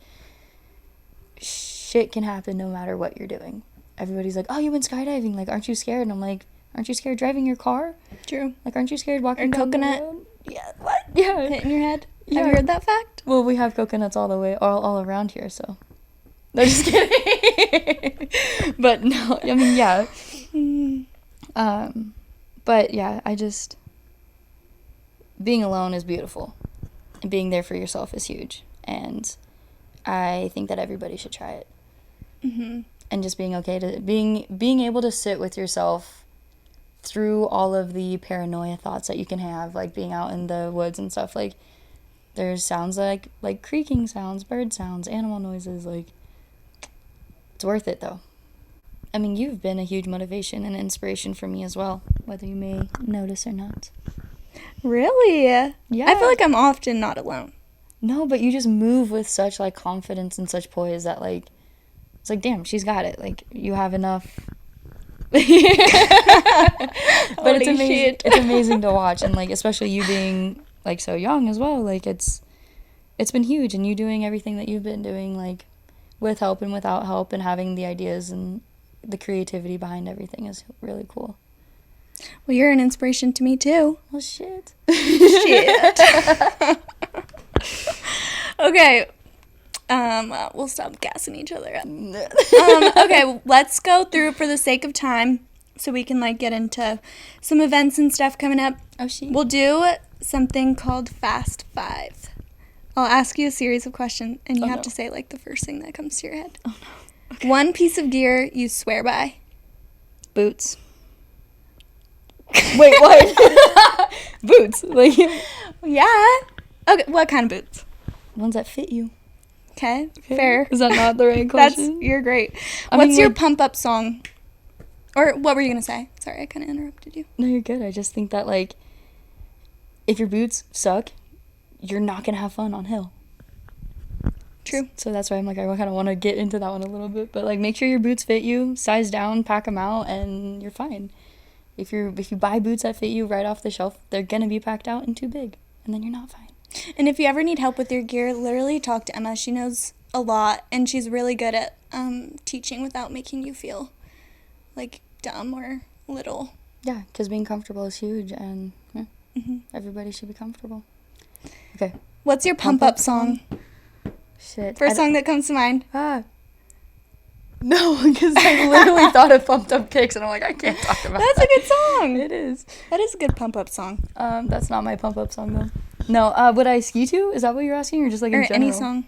shit can happen no matter what you're doing. Everybody's like, oh, you went skydiving. Like, aren't you scared? And I'm like, aren't you scared driving your car? True. Like, aren't you scared walking down coconut. the road? Yeah, what? Yeah. Hitting your head. Yeah. Have you heard that fact? Well, we have coconuts all the way, all around here, so. No, just kidding. But no, I mean, yeah. But yeah, being alone is beautiful. And being there for yourself is huge. And I think that everybody should try it. Mm-hmm. And just being okay to, being able to sit with yourself through all of the paranoia thoughts that you can have, like being out in the woods and stuff. Like, there's sounds like creaking sounds, bird sounds, animal noises, like, it's worth it, though. I mean, you've been a huge motivation and inspiration for me as well, whether you may notice or not. Really? Yeah. I feel like I'm often not alone. No, but you just move with such, like, confidence and such poise that, like, it's like, damn, she's got it. Like, you have enough. But it's amazing. It's amazing to watch, and, like, especially you being, like, so young as well. Like, it's been huge, and you doing everything that you've been doing, like, with help and without help, and having the ideas and the creativity behind everything is really cool. Well, you're an inspiration to me, too. Well, shit. Shit. Okay. We'll stop gassing each other up. Okay, let's go through for the sake of time so we can, like, get into some events and stuff coming up. Oh, shit. We'll do something called Fast Five. I'll ask you a series of questions, and you have to say, like, the first thing that comes to your head. Oh, no. Okay. One piece of gear you swear by. Boots. Wait, what? Boots. Like, yeah. Okay, what kind of boots? Ones that fit you. Okay, fair. Is that not the right question? You're great. What's your pump-up song? Or what were you going to say? Sorry, I kind of interrupted you. No, you're good. I just think that, like, if your boots suck, you're not going to have fun on hill. True. So that's why I'm like, I kind of want to get into that one a little bit. But, like, make sure your boots fit you, size down, pack them out, and you're fine. If you buy boots that fit you right off the shelf, they're going to be packed out and too big. And then you're not fine. And if you ever need help with your gear, literally talk to Emma. She knows a lot, and she's really good at teaching without making you feel, like, dumb or little. Yeah, because being comfortable is huge, and everybody should be comfortable. Okay. What's your pump-up song? Shit. First song that comes to mind. No, because I literally thought of Pumped Up Kicks, and I'm like, I can't talk about That's that. a good song. It is. That is a good pump-up song. That's not my pump-up song, though. No, would I ski to? Is that what you're asking, or just, like, in general? Any song.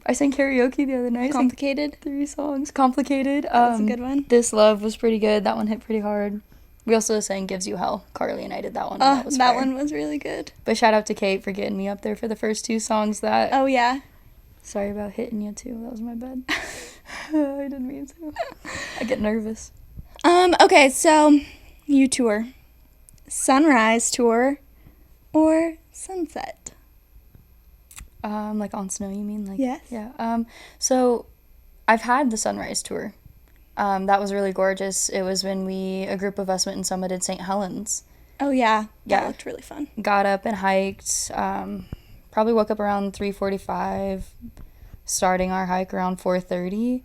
I sang karaoke the other night. Complicated? 3 songs. Complicated. That's a good one. This Love was pretty good. That one hit pretty hard. We also sang Gives You Hell. Carly and I did that one. That one was really good. But shout out to Kate for getting me up there for the first 2 songs that... Oh, yeah. Sorry about hitting you, too. That was my bad. I didn't mean to. I get nervous. Okay, so you tour. Sunrise tour or sunset? Like on snow, you mean? Like, yes. Yeah. So I've had the sunrise tour. That was really gorgeous. It was when a group of us went and summited St. Helens. Oh, yeah. Yeah. That looked really fun. Got up and hiked. Probably woke up around 3:45, starting our hike around 4:30.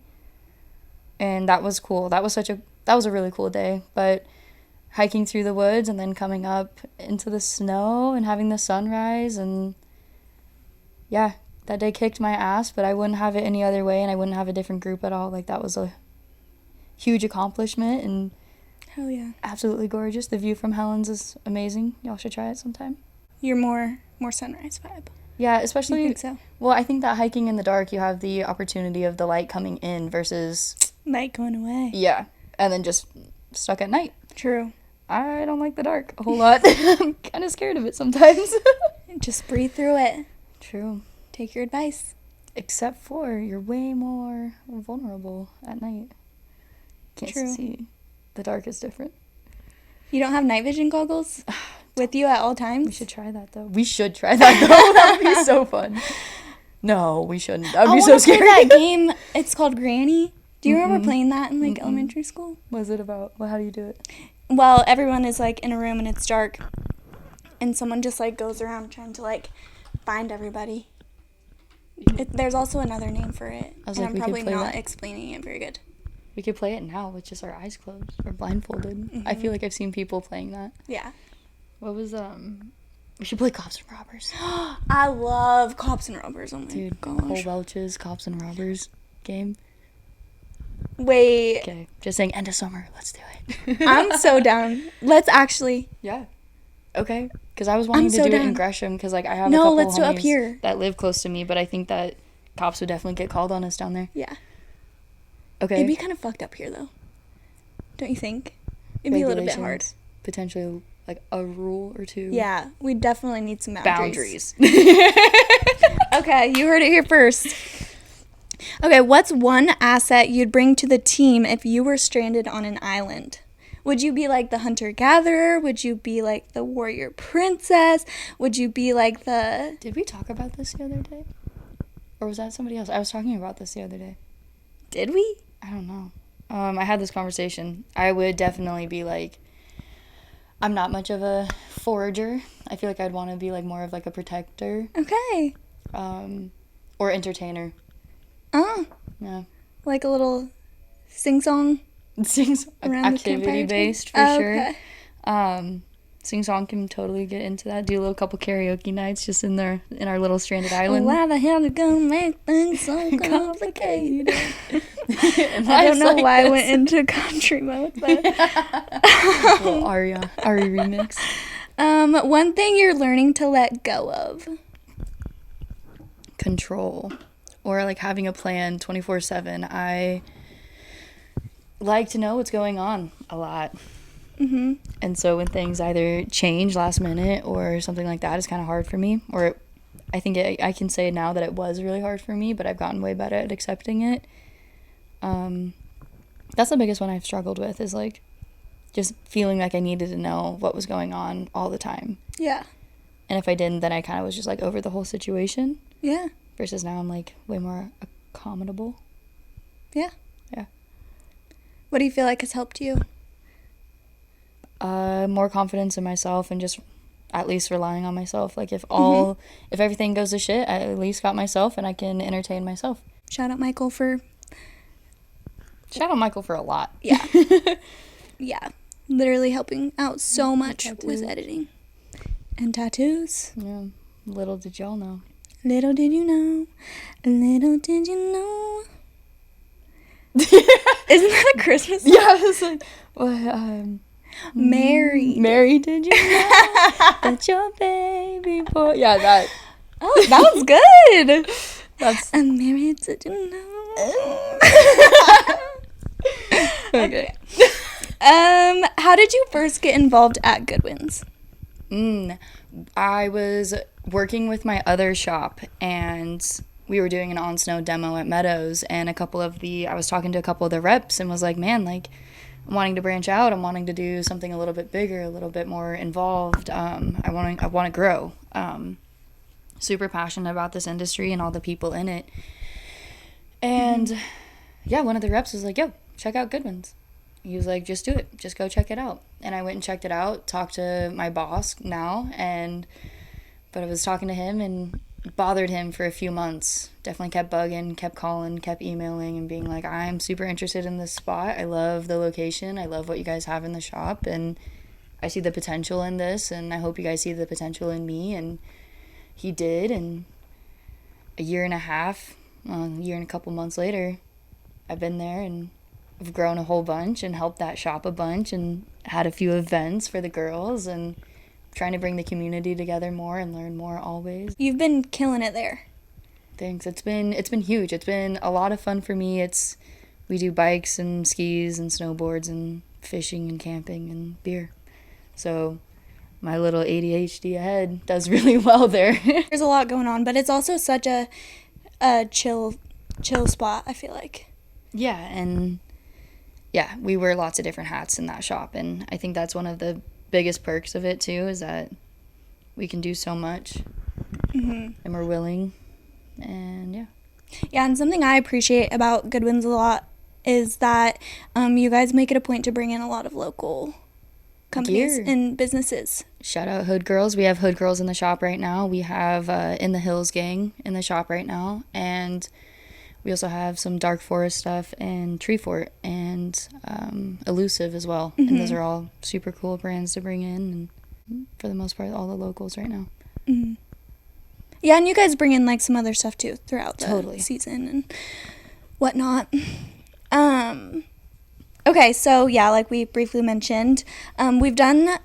And that was cool. That was a really cool day. But hiking through the woods and then coming up into the snow and having the sunrise, and yeah, that day kicked my ass, but I wouldn't have it any other way, and I wouldn't have a different group at all. Like, that was a huge accomplishment, and hell yeah, absolutely gorgeous. The view from Helens is amazing. Y'all should try it sometime. You're more sunrise vibe. Yeah, especially. You think so? Well, I think that hiking in the dark, you have the opportunity of the light coming in versus light going away. Yeah, and then just stuck at night. True. I don't like the dark a whole lot. I'm kind of scared of it sometimes. Just breathe through it. True. Take your advice. Except for you're way more vulnerable at night. Can't see. The dark is different. You don't have night vision goggles with you at all times? We should try that, though. That would be so fun. No, we shouldn't. I'd I be want so to play scared. that game. It's called Granny. Do you remember playing that in like elementary school? What is it about? Well, how do you do it? Well, everyone is like in a room and it's dark, and someone just like goes around trying to like find everybody. There's also another name for it, I was and like, I'm we could probably play not that. explaining it very good. We could play it now with just our eyes closed or blindfolded. I feel like I've seen people playing that. Yeah. What was we should play Cops and Robbers. I love Cops and Robbers. Oh my Dude, gosh. Cole Welch's Cops and Robbers game. Wait, Okay, just saying end of summer. Let's do it. I'm so down. Let's actually. Yeah. Okay. Because I was wanting I'm to so do it down. in Gresham because like I have No, a couple let's do it up homies here. that live close to me, but I think that cops would definitely get called on us down there. Yeah. Okay. It'd be kind of fucked up here though. Don't you think? It'd be a little bit hard. Regulations, potentially like a rule or two. Yeah, we definitely need some boundaries. Boundaries. Okay, you heard it here first. Okay, what's one asset you'd bring to the team if you were stranded on an island? Would you be like the hunter-gatherer? Would you be like the warrior princess? Would you be like the... Did we talk about this the other day? Or was that somebody else? I was talking about this the other day. Did we? I don't know. I had this conversation. I would definitely be like, I'm not much of a forager. I feel like I'd want to be like more of like a protector, Okay. or entertainer. Oh, Yeah. like a little sing-song Sing around the activity campfire based for time? sure. Okay. Sing song can totally get into that. Do a little couple karaoke nights just in our little stranded island. Why the hell are gonna make things so complicated? And I don't life's know like why I this. went into country mode, but Little Ari remix. one thing you're learning to let go of. Control, or like having a plan 24/7. I like to know what's going on a lot. Mm-hmm. And so when things either change last minute or something like that, it's kind of hard for me. Or I think I can say now that it was really hard for me, but I've gotten way better at accepting it. That's the biggest one I've struggled with, is like just feeling like I needed to know what was going on all the time. Yeah. And if I didn't, then I kind of was just like over the whole situation. Yeah. Versus now I'm like way more accommodable. Yeah. Yeah. What do you feel like has helped you? More confidence in myself and just at least relying on myself. Like if everything goes to shit, I at least got myself and I can entertain myself. Shout out Michael for... Shout out Michael for a lot. Yeah. Yeah. Literally helping out so much with editing. And tattoos. Yeah. Little did y'all know. Little did you know. Little did you know. Isn't that a Christmas song? Yeah, it's like, well, Mary. did you know that your baby boy? Yeah, that. Oh, that was good. That's I'm married, did you know? okay. How did you first get involved at Goodwin's? I was working with my other shop and we were doing an on snow demo at Meadows, and I was talking to a couple of the reps and was like, man, like I'm wanting to branch out. I'm wanting to do something a little bit bigger, a little bit more involved. I want to grow. Super passionate about this industry and all the people in it. And yeah, one of the reps was like, yo, check out Goodwin's. He was like, just do it. Just go check it out. And I went and checked it out, talked to my boss now, but I was talking to him and bothered him for a few months. Definitely kept bugging, kept calling, kept emailing and being like, I'm super interested in this spot. I love the location. I love what you guys have in the shop, and I see the potential in this, and I hope you guys see the potential in me. And he did, and a year and a couple months later, I've been there and I've grown a whole bunch and helped that shop a bunch and had a few events for the girls and trying to bring the community together more and learn more always. You've been killing it there. Thanks. It's been huge. It's been a lot of fun for me. We do bikes and skis and snowboards and fishing and camping and beer. So my little ADHD head does really well there. There's a lot going on, but it's also such a chill spot, I feel like. Yeah, and yeah, we wear lots of different hats in that shop, and I think that's one of the biggest perks of it too, is that we can do so much and we're willing. And yeah. Yeah, and something I appreciate about Goodwin's a lot is that you guys make it a point to bring in a lot of local companies Gear. and businesses. Shout out Hood Girls. We have Hood Girls in the shop right now. We have In the Hills Gang in the shop right now. And we also have some Dark Forest stuff and Tree Fort and Elusive as well. Mm-hmm. And those are all super cool brands to bring in. And for the most part, all the locals right now. Mm-hmm. Yeah, and you guys bring in like some other stuff too throughout the season and whatnot. Okay, so yeah, like we briefly mentioned, we've done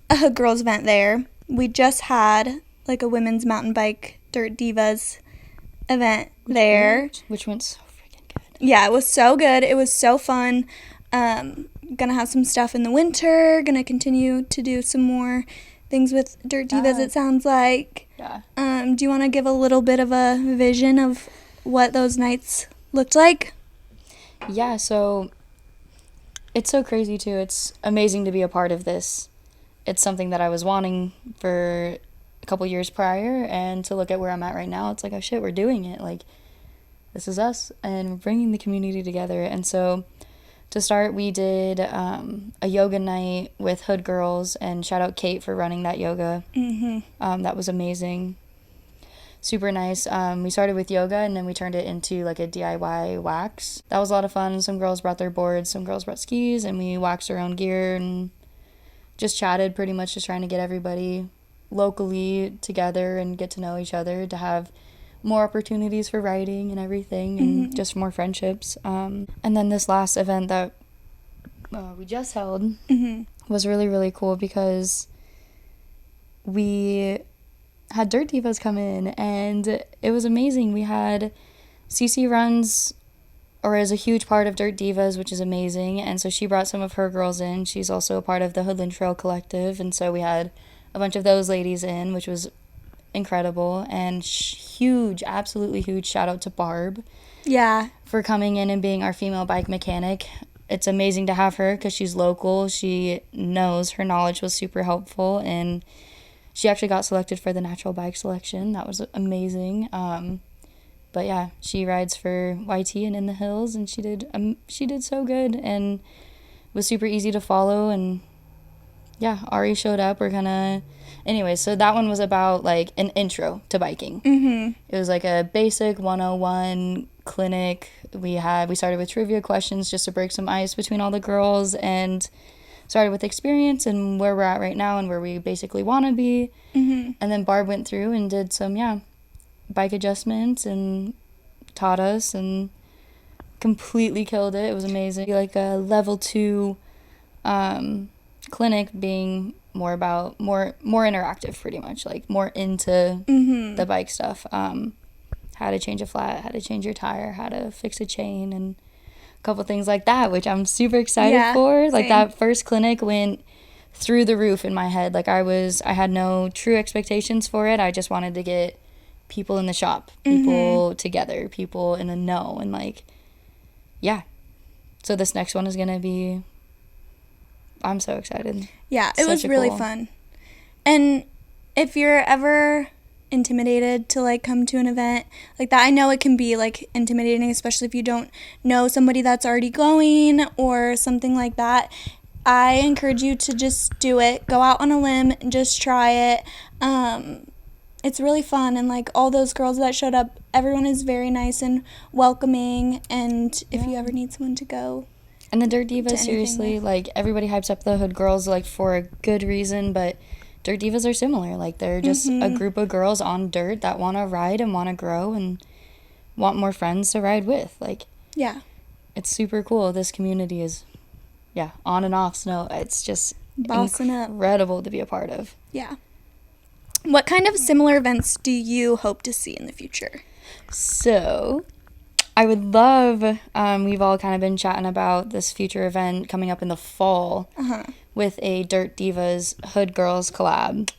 a Hood Girls event there. We just had like a women's mountain bike Dirt Divas event there. Which went so freaking good. Yeah, it was so good. It was so fun. Gonna have some stuff in the winter. Gonna continue to do some more things with Dirt Divas, it sounds like. Yeah. Do you want to give a little bit of a vision of what those nights looked like? Yeah, so it's so crazy too. It's amazing to be a part of this. It's something that I was wanting for a couple years prior, and to look at where I'm at right now, it's like, oh shit, we're doing it. Like, this is us, and we're bringing the community together. And so to start, we did a yoga night with Hood Girls, and shout out Kate for running that yoga. Mm-hmm. That was amazing. Super nice. We started with yoga, and then we turned it into like a DIY wax. That was a lot of fun. Some girls brought their boards, some girls brought skis, and we waxed our own gear and just chatted, pretty much just trying to get everybody locally together and get to know each other, to have more opportunities for riding and everything, and just more friendships. And then this last event that we just held was really, really cool, because we had Dirt Divas come in, and it was amazing. We had Cece runs, or is a huge part of Dirt Divas, which is amazing, and so she brought some of her girls in. She's also a part of the Hoodland Trail Collective, and so we had a bunch of those ladies in, which was incredible. And huge, absolutely huge shout out to Barb. Yeah. For coming in and being our female bike mechanic. It's amazing to have her, because she's local. She knows, her knowledge was super helpful, and she actually got selected for the natural bike selection. That was amazing. But yeah, she rides for YT and In the Hills, and she did so good, and was super easy to follow. And yeah, Ari showed up. Anyway, so that one was about like an intro to biking. It was like a basic 101 clinic. We started with trivia questions just to break some ice between all the girls, and started with experience and where we're at right now and where we basically want to be. And then Barb went through and did some bike adjustments and taught us, and completely killed it. It was amazing. Like a level 2 clinic, being more interactive, pretty much, like more into the bike stuff. How to change a flat, how to change your tire, how to fix a chain, and a couple things like that, which I'm super excited for. Like, that first clinic went through the roof in my head. Like, I had no true expectations for it. I just wanted to get people in the shop, people together, people in the know, and so this next one is gonna be, I'm so excited. Yeah, it was really fun. And if you're ever intimidated to like come to an event like that, I know it can be like intimidating, especially if you don't know somebody that's already going or something like that. I encourage you to just do it. Go out on a limb and just try it. It's really fun, and like all those girls that showed up, everyone is very nice and welcoming, and if you ever need someone to go. And the Dirt Divas, seriously, like, everybody hypes up the Hood Girls, like, for a good reason, but Dirt Divas are similar. Like, they're just a group of girls on dirt that want to ride and want to grow and want more friends to ride with. Like, yeah, it's super cool. This community is, on and off snow. It's just incredible to be a part of. Yeah. What kind of similar events do you hope to see in the future? So, I would love, we've all kind of been chatting about this future event coming up in the fall with a Dirt Divas Hood Girls collab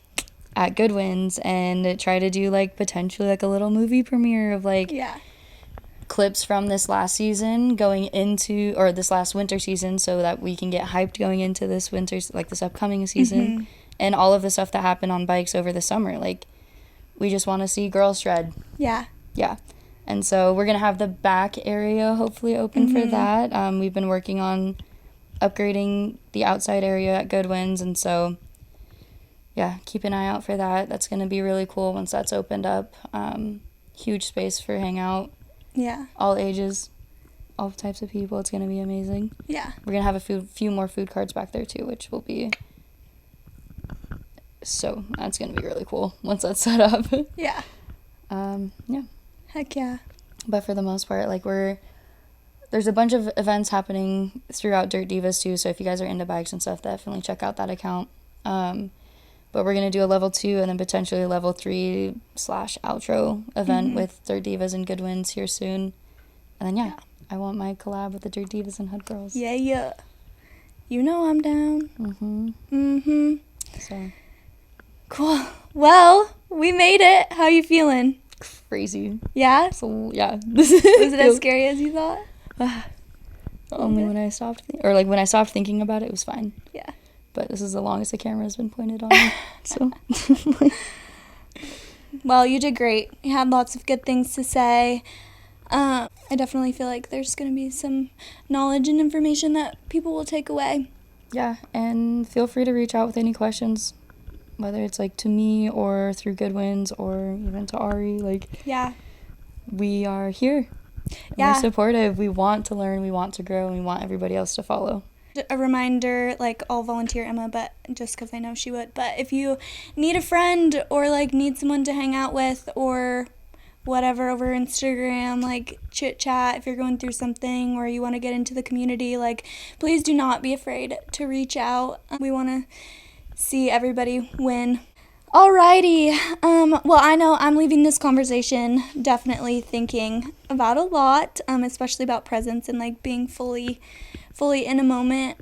at Goodwin's, and try to do like potentially like a little movie premiere of like clips from this last season going into, or this last winter season, so that we can get hyped going into this winter, like this upcoming season, and all of the stuff that happened on bikes over the summer. Like, we just want to see girls shred. Yeah. Yeah. And so we're going to have the back area hopefully open for that. We've been working on upgrading the outside area at Goodwin's, and so yeah, keep an eye out for that. That's going to be really cool once that's opened up. Huge space for hangout. Yeah. All ages, all types of people. It's going to be amazing. Yeah. We're going to have a few more food carts back there too, which will be... So that's going to be really cool once that's set up. Yeah. Yeah. Heck yeah. But for the most part, like, there's a bunch of events happening throughout Dirt Divas too, so if you guys are into bikes and stuff, definitely check out that account. But we're going to do a level 2 and then potentially a level 3 / outro event with Dirt Divas and Goodwin's here soon. And then, yeah, I want my collab with the Dirt Divas and Hood Girls. Yeah, yeah. You know I'm down. So... Cool. Well, we made it. How you feeling? Crazy. Yeah? So, yeah. Was it as scary as you thought? Only when I stopped, when I stopped thinking about it, it was fine. Yeah. But this is the longest the camera has been pointed on me, so. Well, you did great. You had lots of good things to say. I definitely feel like there's going to be some knowledge and information that people will take away. Yeah, and feel free to reach out with any questions, whether it's, like, to me or through Goodwin's or even to Ari. Like, yeah, we are here. Yeah. We're supportive. We want to learn. We want to grow. And we want everybody else to follow. A reminder, like, I'll volunteer Emma, but just because I know she would. But if you need a friend or, like, need someone to hang out with or whatever over Instagram, like, chit-chat, if you're going through something or you want to get into the community, like, please do not be afraid to reach out. We want to see everybody win. Alrighty. Well, I know I'm leaving this conversation definitely thinking about a lot, especially about presence and, like, being fully in a moment,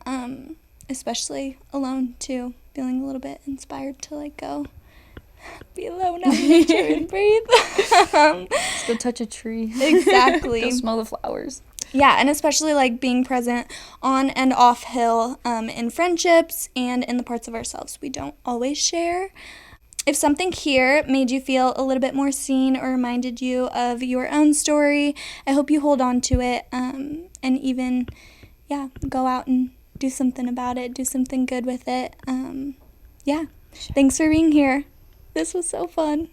especially alone too, feeling a little bit inspired to, like, go be alone out in nature and breathe. Just go touch a tree. Exactly. Go smell the flowers. Yeah, and especially, like, being present on and off hill in friendships and in the parts of ourselves we don't always share. If something here made you feel a little bit more seen or reminded you of your own story, I hope you hold on to it and even, go out and do something about it, do something good with it. Thanks for being here. This was so fun.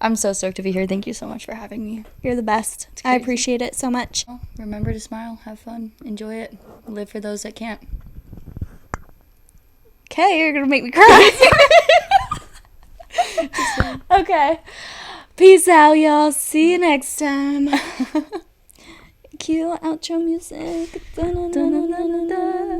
I'm so stoked to be here. Thank you so much for having me. You're the best. I appreciate it so much. Well, remember to smile, have fun, enjoy it, live for those that can't. Okay, you're going to make me cry. Okay. Peace out, y'all. See you next time. Cue outro music. Da-na-na-na-na-na.